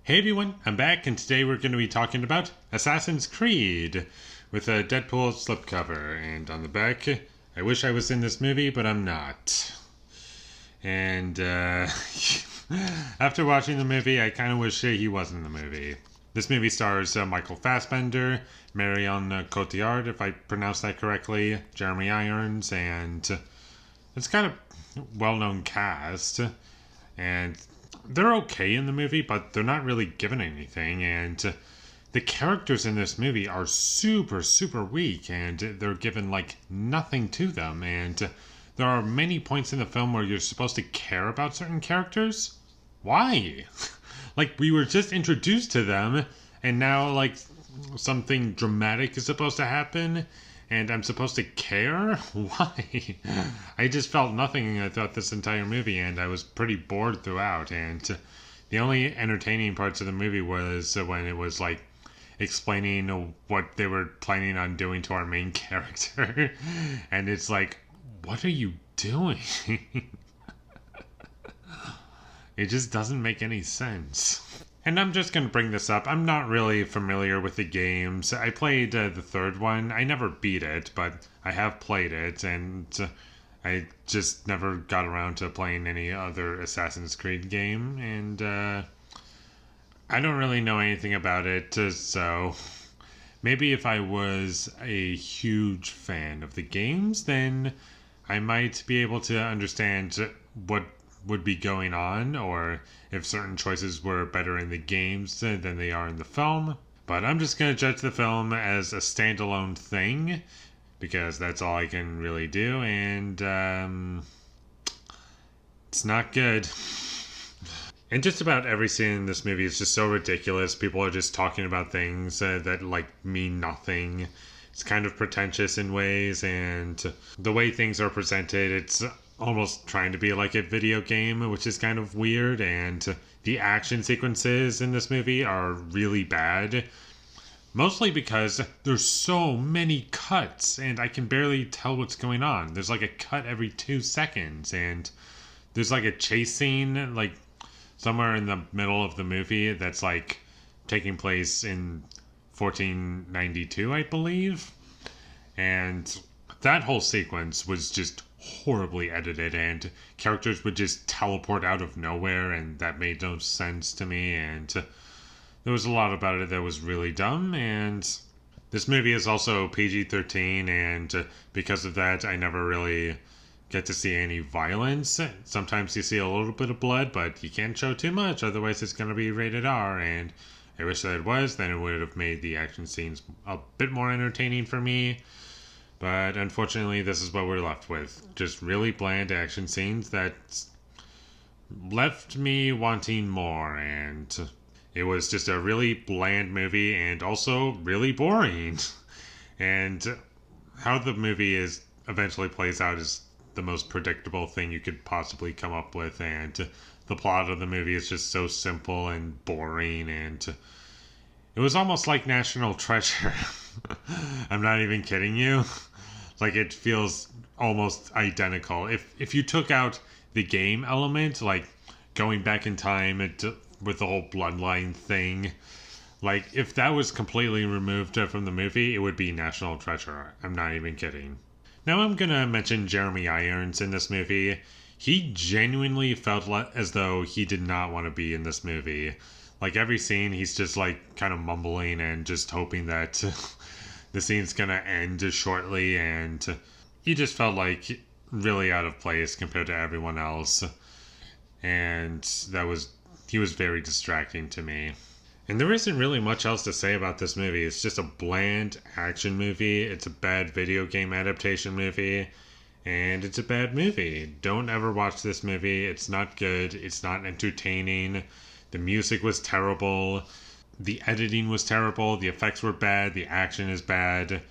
Hey everyone, I'm back, and today we're going to be talking about Assassin's Creed with a Deadpool slipcover. And on the back, I wish I was in this movie, but I'm not. And after watching the movie, I kind of wish he wasn't in the movie. This movie stars Michael Fassbender, Marion Cotillard, if I pronounced that correctly, Jeremy Irons, and it's kind of well-known cast. And they're okay in the movie, but they're not really given anything. And the characters in this movie are super, super weak, and they're given like nothing to them. And there are many points in the film where you're supposed to care about certain characters. Why? Like, we were just introduced to them, and now like something dramatic is supposed to happen, and I'm supposed to care? Why? I just felt nothing throughout this entire movie, and I was pretty bored throughout. And the only entertaining parts of the movie was when it was like explaining what they were planning on doing to our main character. And it's like, what are you doing? It just doesn't make any sense. And I'm just going to bring this up. I'm not really familiar with the games. I played the third one. I never beat it, but I have played it, and I just never got around to playing any other Assassin's Creed game, and I don't really know anything about it, so maybe if I was a huge fan of the games, then I might be able to understand what would be going on, or if certain choices were better in the games than they are in the film. But I'm just going to judge the film as a standalone thing, because that's all I can really do, and it's not good. And just about every scene in this movie is just so ridiculous. People are just talking about things that like mean nothing. It's kind of pretentious in ways, and the way things are presented, it's almost trying to be like a video game, which is kind of weird. And the action sequences in this movie are really bad, mostly because there's so many cuts and I can barely tell what's going on. There's like a cut every 2 seconds, and there's like a chase scene like somewhere in the middle of the movie that's like taking place in 1492, I believe. And that whole sequence was just horribly edited, and characters would just teleport out of nowhere, and that made no sense to me. And there was a lot about it that was really dumb. And this movie is also PG-13, and because of that, I never really get to see any violence. Sometimes you see a little bit of blood, but you can't show too much, otherwise it's going to be rated R. And I wish that it was, then it would have made the action scenes a bit more entertaining for me. But unfortunately, this is what we're left with. Just really bland action scenes that left me wanting more. And it was just a really bland movie, and also really boring. And how the movie is eventually plays out is the most predictable thing you could possibly come up with. And the plot of the movie is just so simple and boring. And it was almost like National Treasure. I'm not even kidding you. Like, it feels almost identical. If you took out the game element, like going back in time with the whole bloodline thing, like if that was completely removed from the movie, it would be National Treasure. I'm not even kidding. Now I'm gonna mention Jeremy Irons in this movie. He genuinely felt as though he did not want to be in this movie. Like, every scene, he's just like kind of mumbling and just hoping that the scene's gonna end shortly, and he just felt like really out of place compared to everyone else. And he was very distracting to me. And there isn't really much else to say about this movie. It's just a bland action movie. It's a bad video game adaptation movie. And it's a bad movie. Don't ever watch this movie. It's not good. It's not entertaining. The music was terrible. The editing was terrible. The effects were bad. The action is bad.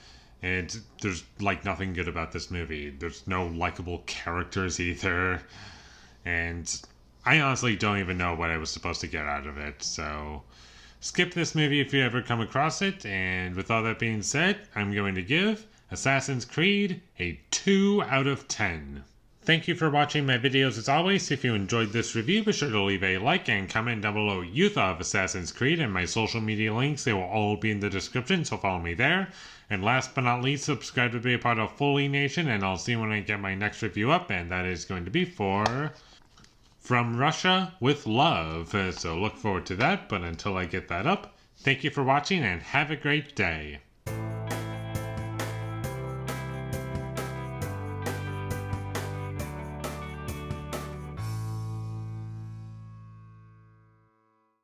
And there's like nothing good about this movie. There's no likable characters either. And I honestly don't even know what I was supposed to get out of it. So skip this movie if you ever come across it. And with all that being said, I'm going to give Assassin's Creed a 2 out of 10. Thank you for watching my videos as always. If you enjoyed this review, be sure to leave a like and comment down below what you thought of Assassin's Creed, and my social media links, they will all be in the description, so follow me there. And last but not least, subscribe to be a part of Foley Nation, and I'll see you when I get my next review up, and that is going to be for From Russia with Love. So look forward to that, but until I get that up, thank you for watching and have a great day.